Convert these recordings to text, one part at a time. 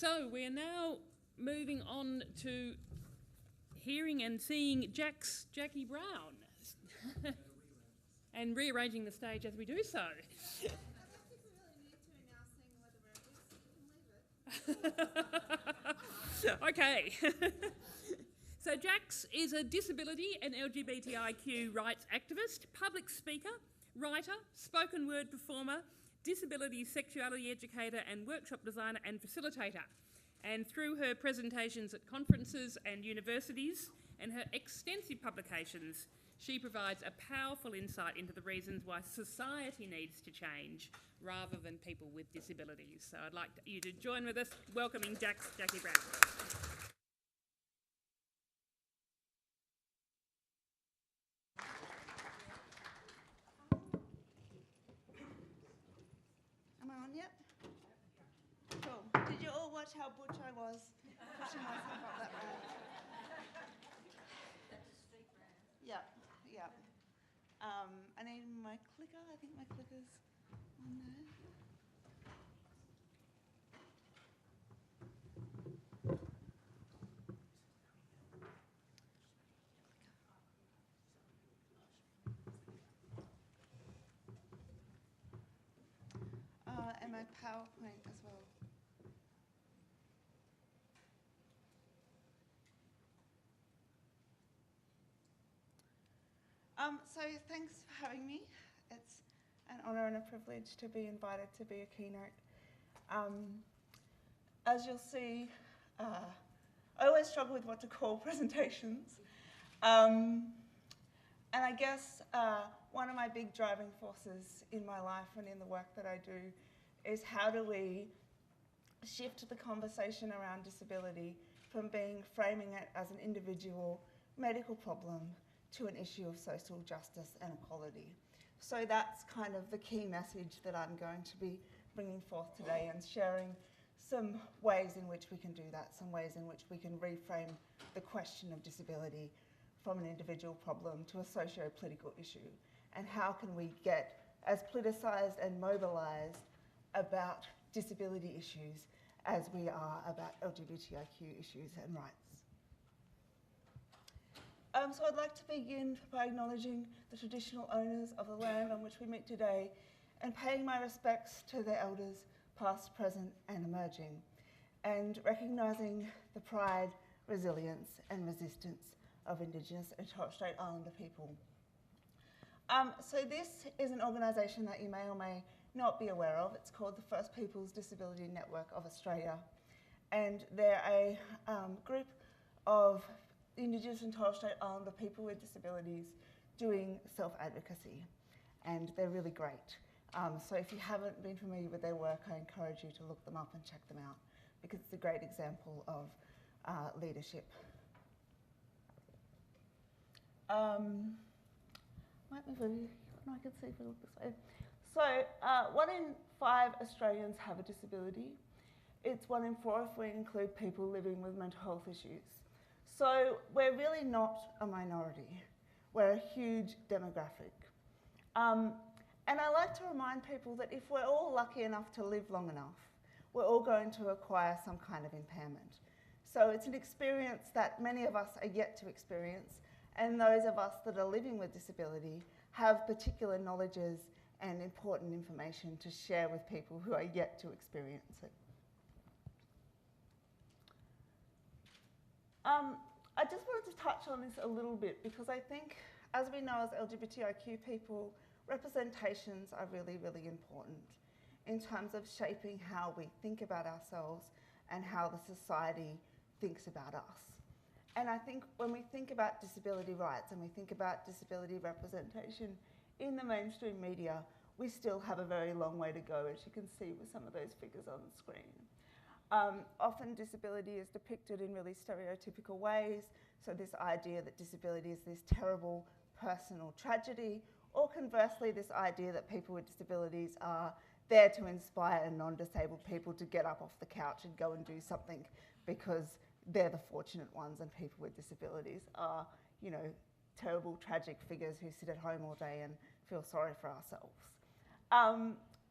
So we are now moving on to hearing and seeing Jax Jackie Brown and rearranging the stage as we do so. I don't think we really need to announcing whether it is, so you can leave it. Okay. So Jax is a disability and LGBTIQ rights activist, public speaker, writer, spoken word performer, disability sexuality educator and workshop designer and facilitator. And through her presentations at conferences and universities and her extensive publications, she provides a powerful insight into the reasons why society needs to change rather than people with disabilities. So I'd like you to join with us welcoming Jax Jackie Brown. Am I on yet? Cool. Did you all watch how butch I was pushing myself up that ramp? Yep, yep. I need my clicker. I think my clicker's on there. And my PowerPoint as well. So thanks for having me. It's an honour and a privilege to be invited to be a keynote. As you'll see, I always struggle with what to call presentations. And I guess one of my big driving forces in my life and in the work that I do is how do we shift the conversation around disability from framing it as an individual medical problem to an issue of social justice and equality. So that's kind of the key message that I'm going to be bringing forth today and sharing some ways in which we can do that, some ways in which we can reframe the question of disability from an individual problem to a socio-political issue, and how can we get as politicised and mobilised about disability issues as we are about LGBTIQ issues and rights. So I'd like to begin by acknowledging the traditional owners of the land on which we meet today and paying my respects to their elders, past, present and emerging, and recognising the pride, resilience and resistance of Indigenous and Torres Strait Islander people. So this is an organisation that you may or may not be aware of. It's called the First Peoples Disability Network of Australia, and they're a group of Indigenous and Torres Strait Islander people with disabilities doing self-advocacy, and they're really great. So if you haven't been familiar with their work, I encourage you to look them up and check them out, because it's a great example of leadership. Might be very, I can see if I look this way. So 1 in 5 Australians have a disability. It's 1 in 4 if we include people living with mental health issues. So we're really not a minority. We're a huge demographic. And I like to remind people that if we're all lucky enough to live long enough, we're all going to acquire some kind of impairment. So it's an experience that many of us are yet to experience, and those of us that are living with disability have particular knowledges and important information to share with people who are yet to experience it. I just wanted to touch on this a little bit because I think, as we know as LGBTIQ people, representations are really, really important in terms of shaping how we think about ourselves and how the society thinks about us. And I think when we think about disability rights and we think about disability representation in the mainstream media, we still have a very long way to go, as you can see with some of those figures on the screen. Often disability is depicted in really stereotypical ways. So this idea that disability is this terrible personal tragedy, or conversely, this idea that people with disabilities are there to inspire non-disabled people to get up off the couch and go and do something because they're the fortunate ones and people with disabilities are, you know, terrible, tragic figures who sit at home all day and feel sorry for ourselves.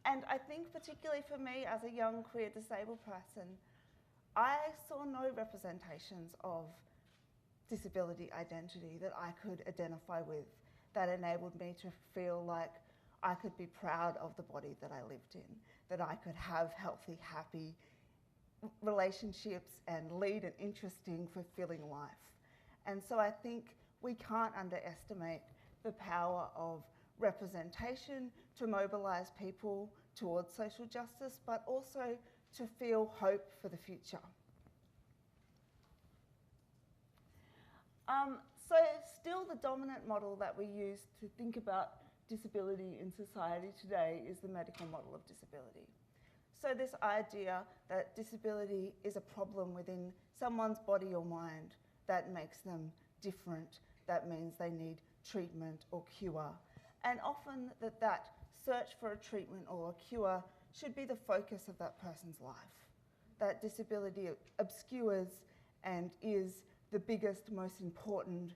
And I think particularly for me as a young queer disabled person, I saw no representations of disability identity that I could identify with that enabled me to feel like I could be proud of the body that I lived in, that I could have healthy, happy relationships and lead an interesting, fulfilling life. And so I think we can't underestimate the power of representation to mobilise people towards social justice, but also to feel hope for the future. So still the dominant model that we use to think about disability in society today is the medical model of disability. So this idea that disability is a problem within someone's body or mind that makes them different, that means they need treatment or cure. And often that search for a treatment or a cure should be the focus of that person's life. That disability obscures and is the biggest, most important,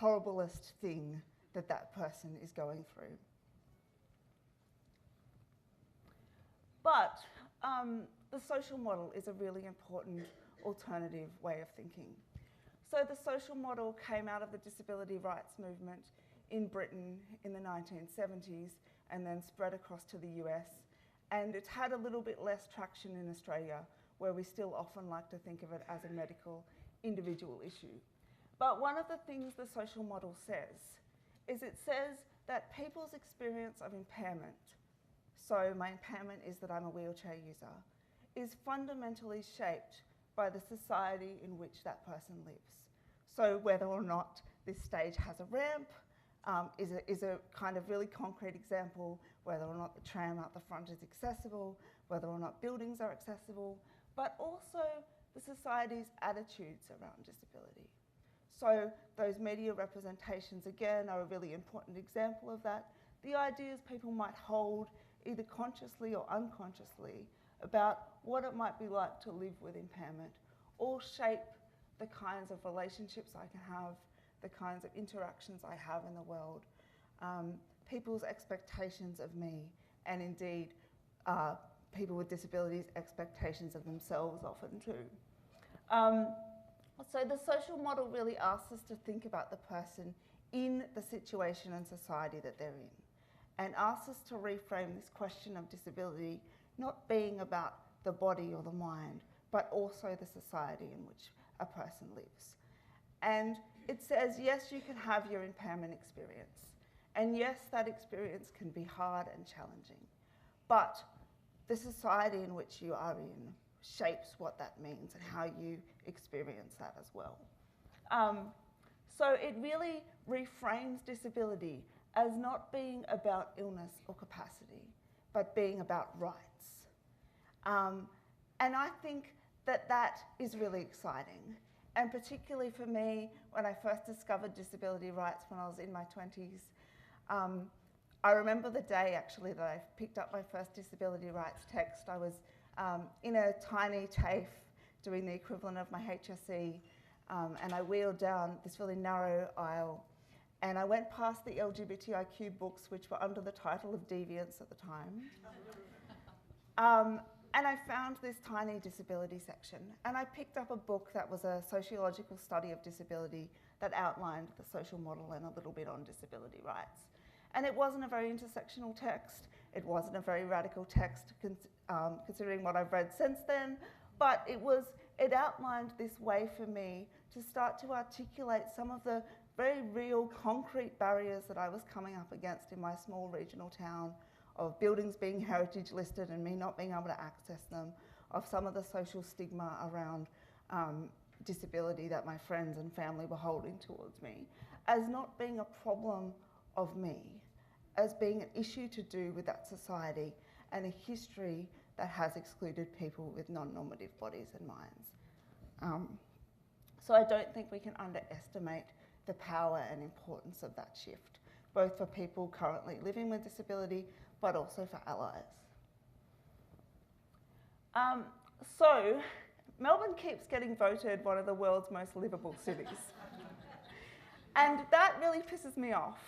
horriblest thing that that person is going through. But the social model is a really important alternative way of thinking. So the social model came out of the disability rights movement in Britain in the 1970s and then spread across to the US. And it's had a little bit less traction in Australia, where we still often like to think of it as a medical individual issue. But one of the things the social model says is it says that people's experience of impairment, so my impairment is that I'm a wheelchair user, is fundamentally shaped by the society in which that person lives. So whether or not this stage has a ramp is a kind of really concrete example, whether or not the tram out the front is accessible, whether or not buildings are accessible, but also the society's attitudes around disability. So those media representations, again, are a really important example of that. The ideas people might hold, either consciously or unconsciously, about what it might be like to live with impairment, all shape the kinds of relationships I can have, the kinds of interactions I have in the world, people's expectations of me, and indeed people with disabilities' expectations of themselves often too. So the social model really asks us to think about the person in the situation and society that they're in, and asks us to reframe this question of disability not being about the body or the mind, but also the society in which a person lives. And it says, yes, you can have your impairment experience, and yes, that experience can be hard and challenging, but the society in which you are in shapes what that means and how you experience that as well. So it really reframes disability as not being about illness or capacity, but being about rights. And I think that that is really exciting. And particularly for me, when I first discovered disability rights when I was in my 20s, I remember the day actually that I picked up my first disability rights text. I was in a tiny TAFE doing the equivalent of my HSE, and I wheeled down this really narrow aisle, and I went past the LGBTIQ books, which were under the title of Deviance at the time. And I found this tiny disability section, and I picked up a book that was a sociological study of disability that outlined the social model and a little bit on disability rights. And it wasn't a very intersectional text. It wasn't a very radical text, considering what I've read since then, but it outlined this way for me to start to articulate some of the very real, concrete barriers that I was coming up against in my small regional town, of buildings being heritage listed and me not being able to access them, of some of the social stigma around disability that my friends and family were holding towards me, as not being a problem of me, as being an issue to do with that society and a history that has excluded people with non-normative bodies and minds. So I don't think we can underestimate the power and importance of that shift, both for people currently living with disability, but also for allies. So Melbourne keeps getting voted one of the world's most livable cities. And that really pisses me off.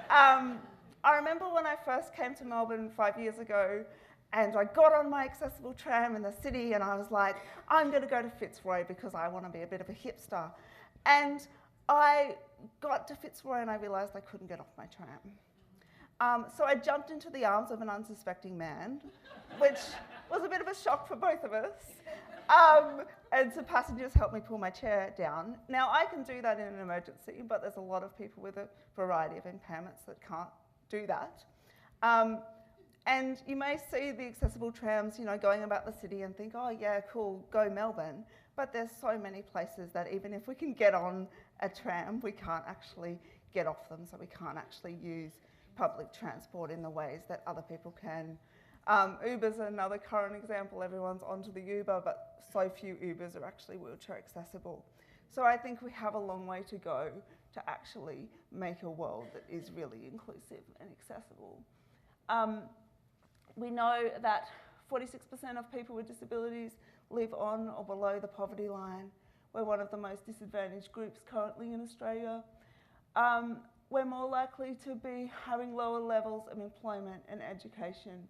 I remember when I first came to Melbourne 5 years ago, And I got on my accessible tram in the city and I was like, I'm going to go to Fitzroy because I want to be a bit of a hipster. And I got to Fitzroy and I realised I couldn't get off my tram. So I jumped into the arms of an unsuspecting man, which was a bit of a shock for both of us. And some passengers helped me pull my chair down. Now, I can do that in an emergency, but there's a lot of people with a variety of impairments that can't do that. And you may see the accessible trams, you know, going about the city and think, oh yeah, cool, go Melbourne. But there's so many places that even if we can get on a tram, we can't actually get off them, so we can't actually use public transport in the ways that other people can. Uber's another current example. Everyone's onto the Uber, but so few Ubers are actually wheelchair accessible. So I think we have a long way to go to actually make a world that is really inclusive and accessible. We know that 46% of people with disabilities live on or below the poverty line. We're one of the most disadvantaged groups currently in Australia. We're more likely to be having lower levels of employment and education,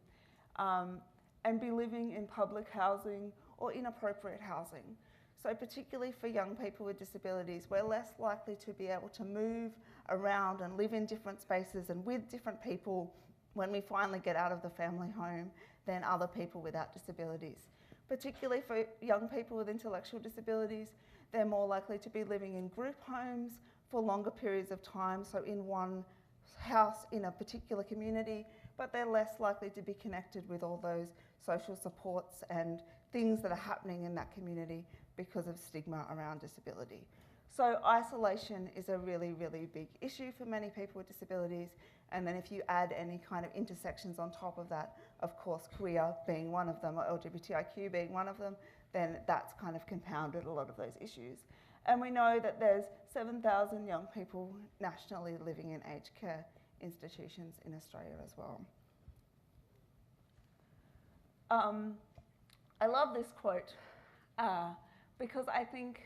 and be living in public housing or inappropriate housing. So particularly for young people with disabilities, we're less likely to be able to move around and live in different spaces and with different people when we finally get out of the family home than other people without disabilities. Particularly for young people with intellectual disabilities, they're more likely to be living in group homes for longer periods of time, so in one house in a particular community, but they're less likely to be connected with all those social supports and things that are happening in that community because of stigma around disability. So isolation is a really, really big issue for many people with disabilities. And then if you add any kind of intersections on top of that, of course, queer being one of them or LGBTIQ being one of them, then that's kind of compounded a lot of those issues. And we know that there's 7,000 young people nationally living in aged care institutions in Australia as well. I love this quote because I think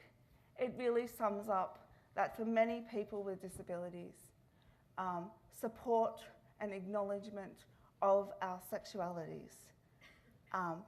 it really sums up that for many people with disabilities, support and acknowledgement of our sexualities,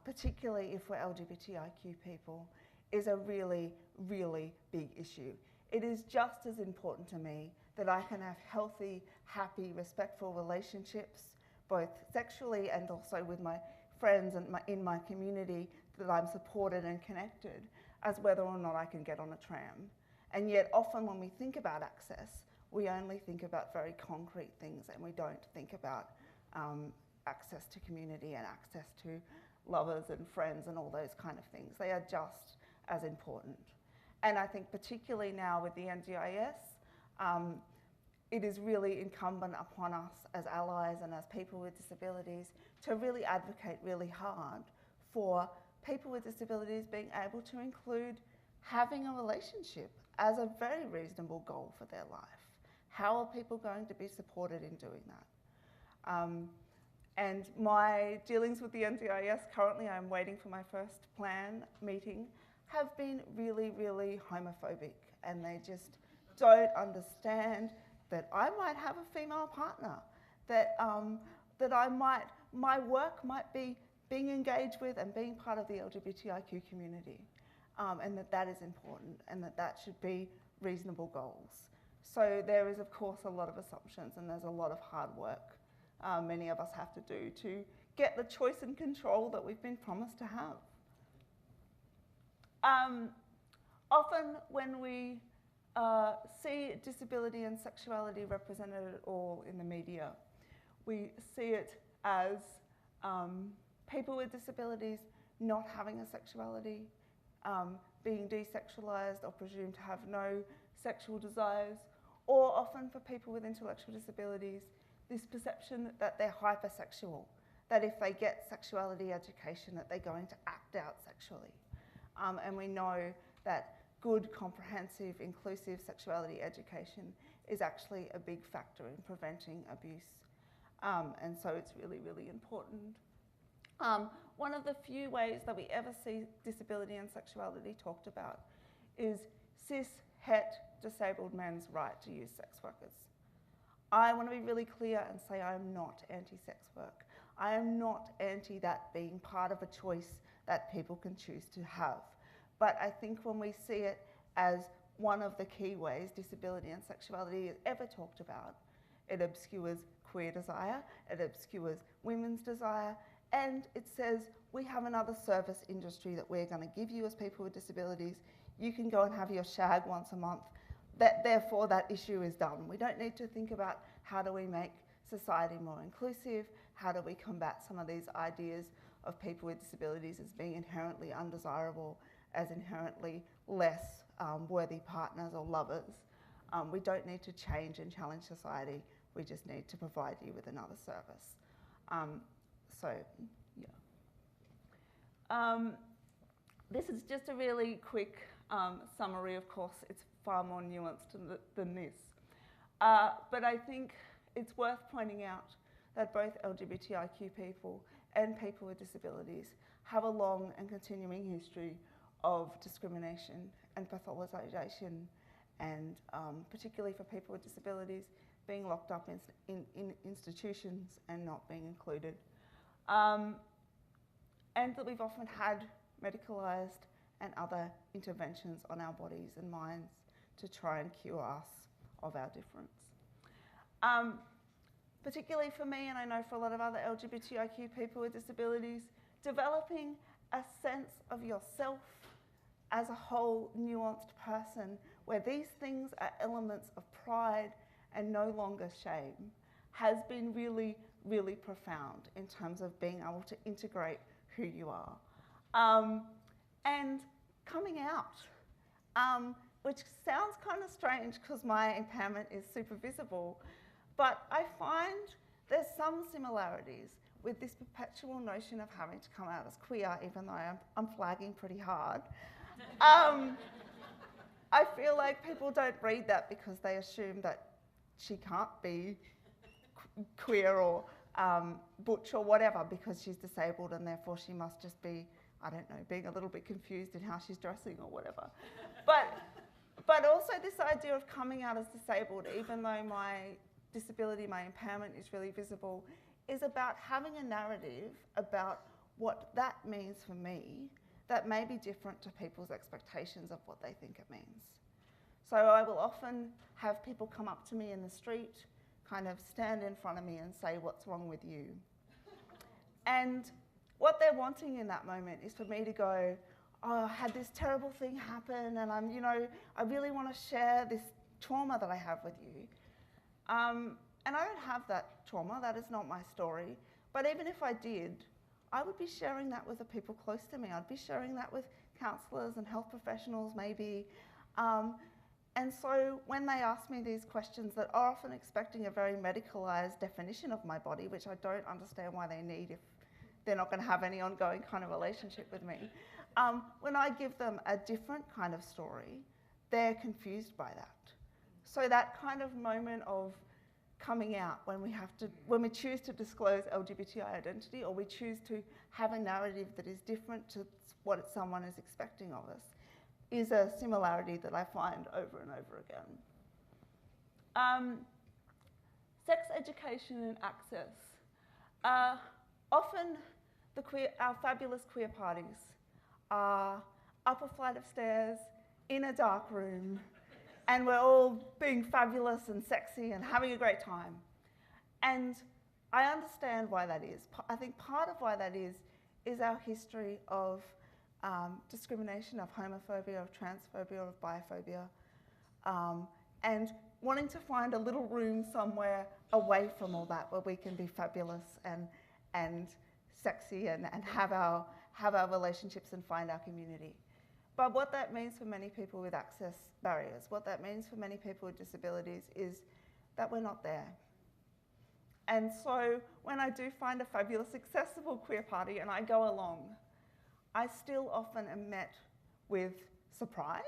particularly if we're LGBTIQ people, is a really, really big issue. It is just as important to me that I can have healthy, happy, respectful relationships, both sexually and also with my friends and in my community, that I'm supported and connected, as whether or not I can get on a tram. And yet often when we think about access, we only think about very concrete things and we don't think about access to community and access to lovers and friends and all those kind of things. They are just as important. And I think particularly now with the NDIS, it is really incumbent upon us as allies and as people with disabilities to really advocate really hard for people with disabilities being able to include having a relationship as a very reasonable goal for their life. How are people going to be supported in doing that? And my dealings with the NDIS currently, I'm waiting for my first plan meeting, have been really, really homophobic, and they just don't understand that I might have a female partner, that my work might be being engaged with and being part of the LGBTIQ community, and that is important, and that should be reasonable goals. So there is, of course, a lot of assumptions, and there's a lot of hard work many of us have to do to get the choice and control that we've been promised to have. Often when we see disability and sexuality represented at all in the media, we see it as people with disabilities not having a sexuality, being desexualized or presumed to have no sexual desires, or often for people with intellectual disabilities, this perception that they're hypersexual, that if they get sexuality education that they're going to act out sexually. And we know that good, comprehensive, inclusive sexuality education is actually a big factor in preventing abuse. And so it's really, really important. One of the few ways that we ever see disability and sexuality talked about is cis, het, disabled men's right to use sex workers. I want to be really clear and say I'm not anti-sex work. I am not anti that being part of a choice that people can choose to have. But I think when we see it as one of the key ways disability and sexuality is ever talked about, it obscures queer desire, it obscures women's desire, and it says we have another service industry that we're going to give you as people with disabilities. You can go and have your shag once a month. Therefore, that issue is done. We don't need to think about how do we make society more inclusive, how do we combat some of these ideas of people with disabilities as being inherently undesirable, as inherently less worthy partners or lovers. We don't need to change and challenge society. We just need to provide you with another service. This is just a really quick summary. Of course, it's far more nuanced than this. But I think it's worth pointing out that both LGBTIQ people and people with disabilities have a long and continuing history of discrimination and pathologization, and particularly for people with disabilities, being locked up in institutions and not being included. And that we've often had medicalised and other interventions on our bodies and minds to try and cure us of our difference. Particularly for me, and I know for a lot of other LGBTIQ people with disabilities, developing a sense of yourself as a whole nuanced person where these things are elements of pride and no longer shame has been really, really profound in terms of being able to integrate who you are. And coming out, which sounds kind of strange because my impairment is super visible, but I find there's some similarities with this perpetual notion of having to come out as queer, even though I'm flagging pretty hard. I feel like people don't read that because they assume that she can't be queer or butch or whatever because she's disabled, and therefore she must just be, I don't know, being a little bit confused in how she's dressing or whatever. But also this idea of coming out as disabled, even though my disability, my impairment is really visible, is about having a narrative about what that means for me that may be different to people's expectations of what they think it means. So I will often have people come up to me in the street, kind of stand in front of me and say, "What's wrong with you?" And what they're wanting in that moment is for me to go, "Oh, I had this terrible thing happen, and I really want to share this trauma that I have with you." And I don't have that trauma, that is not my story. But even if I did, I would be sharing that with the people close to me. I'd be sharing that with counsellors and health professionals maybe. And so when they ask me these questions that are often expecting a very medicalised definition of my body, which I don't understand why they need if they're not going to have any ongoing kind of relationship with me, when I give them a different kind of story, they're confused by that. So that kind of moment of coming out when we choose to disclose LGBTI identity, or we choose to have a narrative that is different to what someone is expecting of us, is a similarity that I find over and over again. Sex education and access. Often our fabulous queer parties are up a flight of stairs in a dark room, and we're all being fabulous and sexy and having a great time. And I understand why that is. I think part of why that is our history of discrimination, of homophobia, of transphobia, of biphobia, and wanting to find a little room somewhere away from all that where we can be fabulous and sexy and have our relationships and find our community. But what that means for many people with access barriers, what that means for many people with disabilities is that we're not there. And so when I do find a fabulous, accessible queer party and I go along, I still often am met with surprise,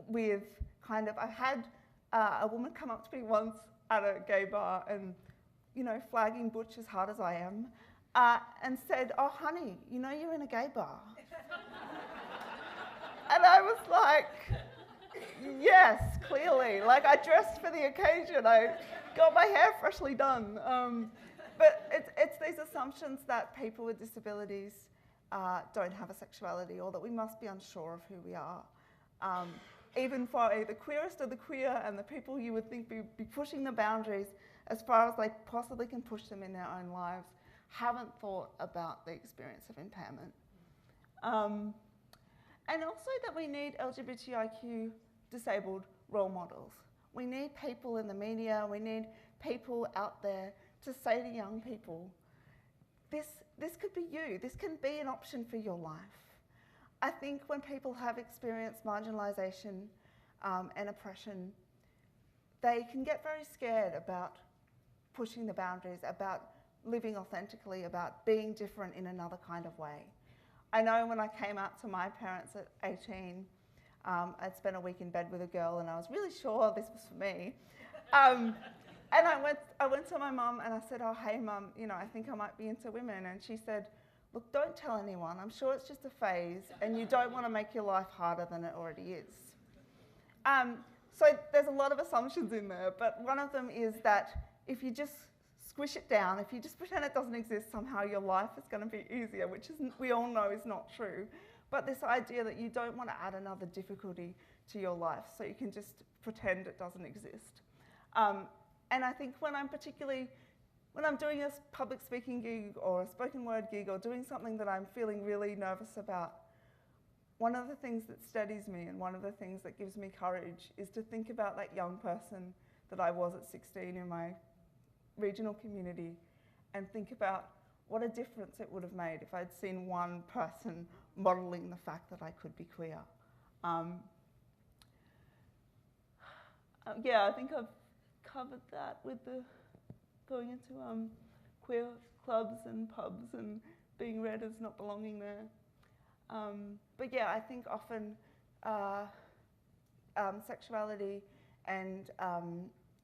with I've had a woman come up to me once at a gay bar and, flagging butch as hard as I am, and said, "Oh, honey, you're in a gay bar." And I was like, yes, clearly. Like, I dressed for the occasion. I got my hair freshly done. But it's these assumptions that people with disabilities don't have a sexuality, or that we must be unsure of who we are. Even for the queerest of the queer and the people you would think be pushing the boundaries as far as they possibly can push them in their own lives, haven't thought about the experience of impairment. And also that we need LGBTIQ disabled role models. We need people in the media, we need people out there to say to young people, this could be you, this can be an option for your life. I think when people have experienced marginalisation and oppression, they can get very scared about pushing the boundaries, about living authentically, about being different in another kind of way. I know when I came out to my parents at 18, I'd spent a week in bed with a girl and I was really sure this was for me. And I went to my mum and I said, oh, hey mum, I think I might be into women. And she said, look, don't tell anyone. I'm sure it's just a phase and you don't want to make your life harder than it already is. So there's a lot of assumptions in there, but one of them is that if you just squish it down, if you just pretend it doesn't exist, somehow your life is going to be easier, which we all know is not true. But this idea that you don't want to add another difficulty to your life, so you can just pretend it doesn't exist. And I think when I'm doing a public speaking gig or a spoken word gig or doing something that I'm feeling really nervous about, one of the things that steadies me and one of the things that gives me courage is to think about that young person that I was at 16 in my regional community and think about what a difference it would have made if I'd seen one person modelling the fact that I could be queer. Yeah, I think I've covered that with the going into queer clubs and pubs and being read as not belonging there. But yeah, I think often sexuality and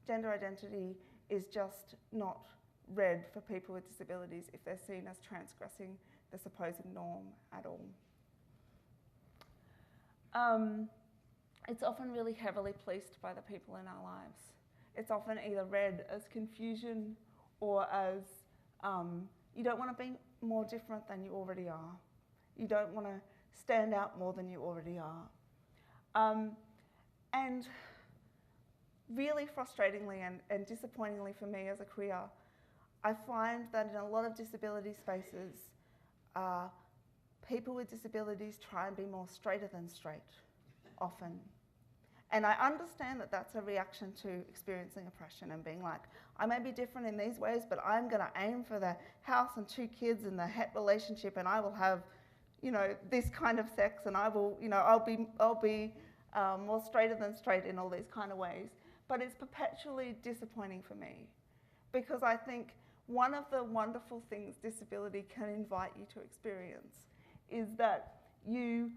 gender identity is just not read for people with disabilities if they're seen as transgressing the supposed norm at all. It's often really heavily policed by the people in our lives. It's often either read as confusion or as you don't want to be more different than you already are. You don't want to stand out more than you already are. And really frustratingly and disappointingly for me as a queer, I find that in a lot of disability spaces, people with disabilities try and be more straighter than straight, often. And I understand that that's a reaction to experiencing oppression and being like, I may be different in these ways, but I'm going to aim for the house and 2 kids and the het relationship, and I will have, this kind of sex, and I will, I'll be more straighter than straight in all these kind of ways. But it's perpetually disappointing for me, because I think one of the wonderful things disability can invite you to experience is that you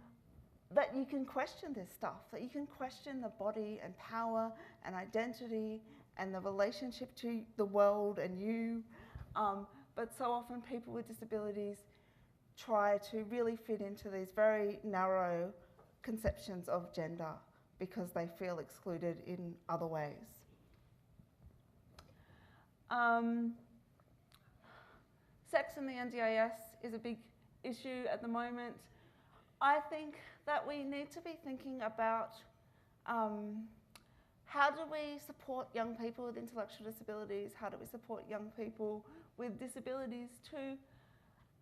can question this stuff, that you can question the body and power and identity and the relationship to the world and you. But so often people with disabilities try to really fit into these very narrow conceptions of gender because they feel excluded in other ways. Sex in the NDIS is a big issue at the moment. I think that we need to be thinking about how do we support young people with intellectual disabilities, how do we support young people with disabilities to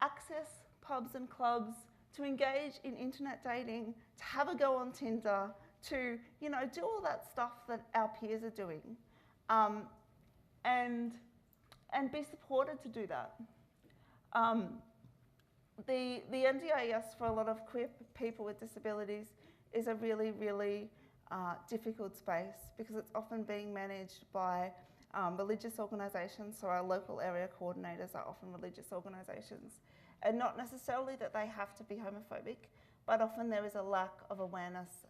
access pubs and clubs, to engage in internet dating, to have a go on Tinder, to do all that stuff that our peers are doing, and be supported to do that. The NDIS for a lot of queer people with disabilities is a really, really difficult space because it's often being managed by religious organisations, so our local area coordinators are often religious organisations. And not necessarily that they have to be homophobic, but often there is a lack of awareness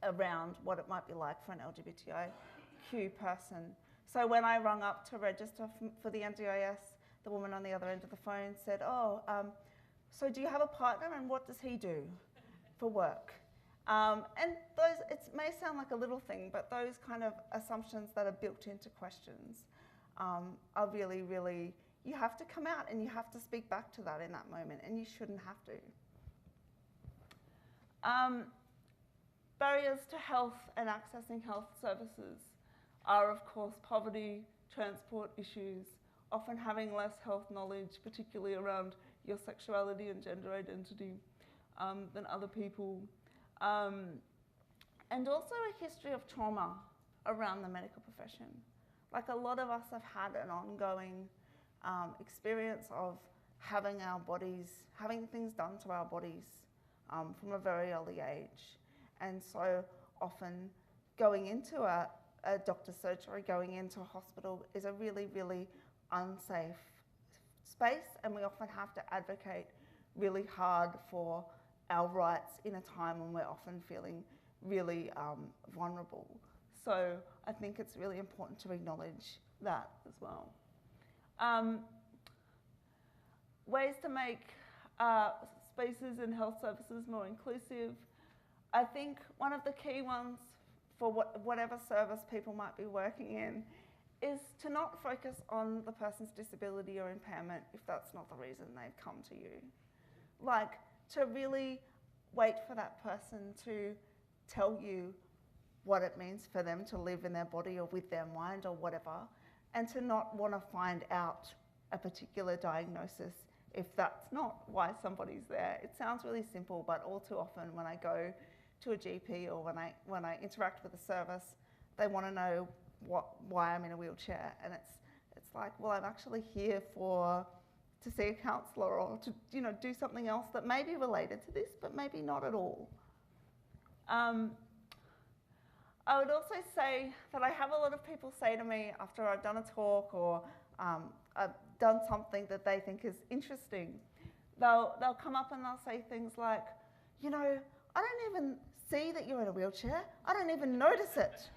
around what it might be like for an LGBTIQ person. So when I rung up to register for the NDIS, the woman on the other end of the phone said, oh, so do you have a partner and what does he do for work? And it may sound like a little thing, but those kind of assumptions that are built into questions are really, really, you have to come out and you have to speak back to that in that moment, and you shouldn't have to. Barriers to health and accessing health services are, of course, poverty, transport issues, often having less health knowledge, particularly around your sexuality and gender identity, than other people. And also a history of trauma around the medical profession. Like, a lot of us have had an ongoing experience of having our bodies, having things done to our bodies from a very early age. And so often going into a doctor's surgery, going into a hospital is a really, really unsafe space, and we often have to advocate really hard for our rights in a time when we're often feeling really vulnerable. So I think it's really important to acknowledge that as well. Ways to make spaces and health services more inclusive. I think one of the key ones for whatever service people might be working in is to not focus on the person's disability or impairment if that's not the reason they've come to you. Like, to really wait for that person to tell you what it means for them to live in their body or with their mind or whatever, and to not want to find out a particular diagnosis if that's not why somebody's there. It sounds really simple, but all too often when I go to a GP or when I interact with a service, they want to know why I'm in a wheelchair, and it's like, well, I'm actually here to see a counsellor or to do something else that may be related to this, but maybe not at all. I would also say that I have a lot of people say to me after I've done a talk or I've done something that they think is interesting, they'll come up and they'll say things like, I don't even see that you're in a wheelchair. I don't even notice it.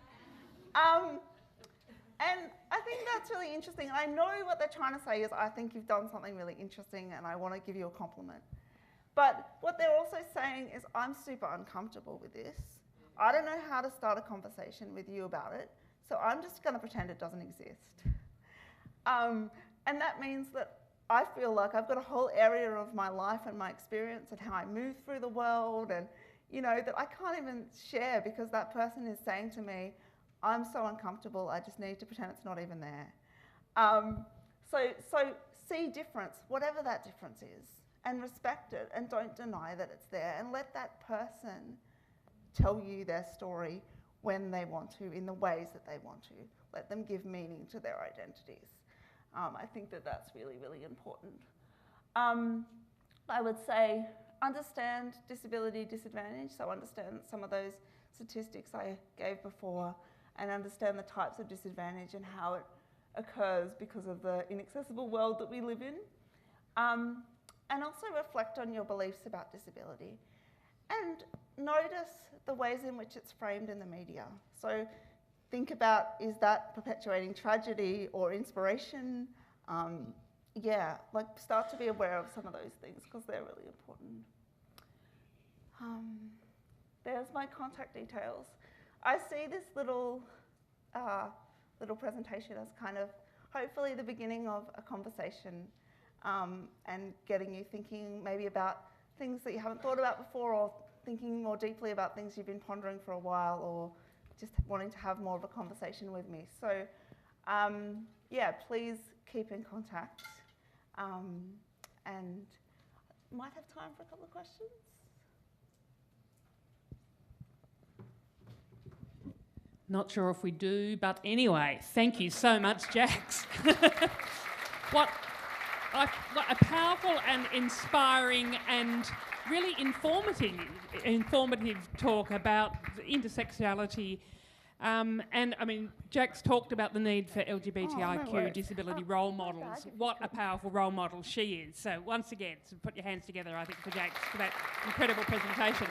And I think that's really interesting. I know what they're trying to say is, I think you've done something really interesting and I want to give you a compliment. But what they're also saying is, I'm super uncomfortable with this. I don't know how to start a conversation with you about it, so I'm just going to pretend it doesn't exist. And that means that I feel like I've got a whole area of my life and my experience and how I move through the world, and that I can't even share because that person is saying to me, I'm so uncomfortable, I just need to pretend it's not even there. So see difference, whatever that difference is, and respect it, and don't deny that it's there, and let that person tell you their story when they want to, in the ways that they want to. Let them give meaning to their identities. I think that that's really, really important. I would say understand disability, disadvantage, so understand some of those statistics I gave before, and understand the types of disadvantage and how it occurs because of the inaccessible world that we live in. And also reflect on your beliefs about disability. And notice the ways in which it's framed in the media. So think about, is that perpetuating tragedy or inspiration? Start to be aware of some of those things because they're really important. There's my contact details. I see this little presentation as kind of hopefully the beginning of a conversation, and getting you thinking maybe about things that you haven't thought about before, or thinking more deeply about things you've been pondering for a while, or just wanting to have more of a conversation with me. So please keep in contact, and might have time for a couple of questions. Not sure if we do, but anyway, thank you so much, Jax. What a powerful and inspiring and really informative talk about intersexuality. And I mean, Jax talked about the need for LGBTIQ disability role models. What a powerful role model she is. So once again, put your hands together, I think, for Jax for that incredible presentation.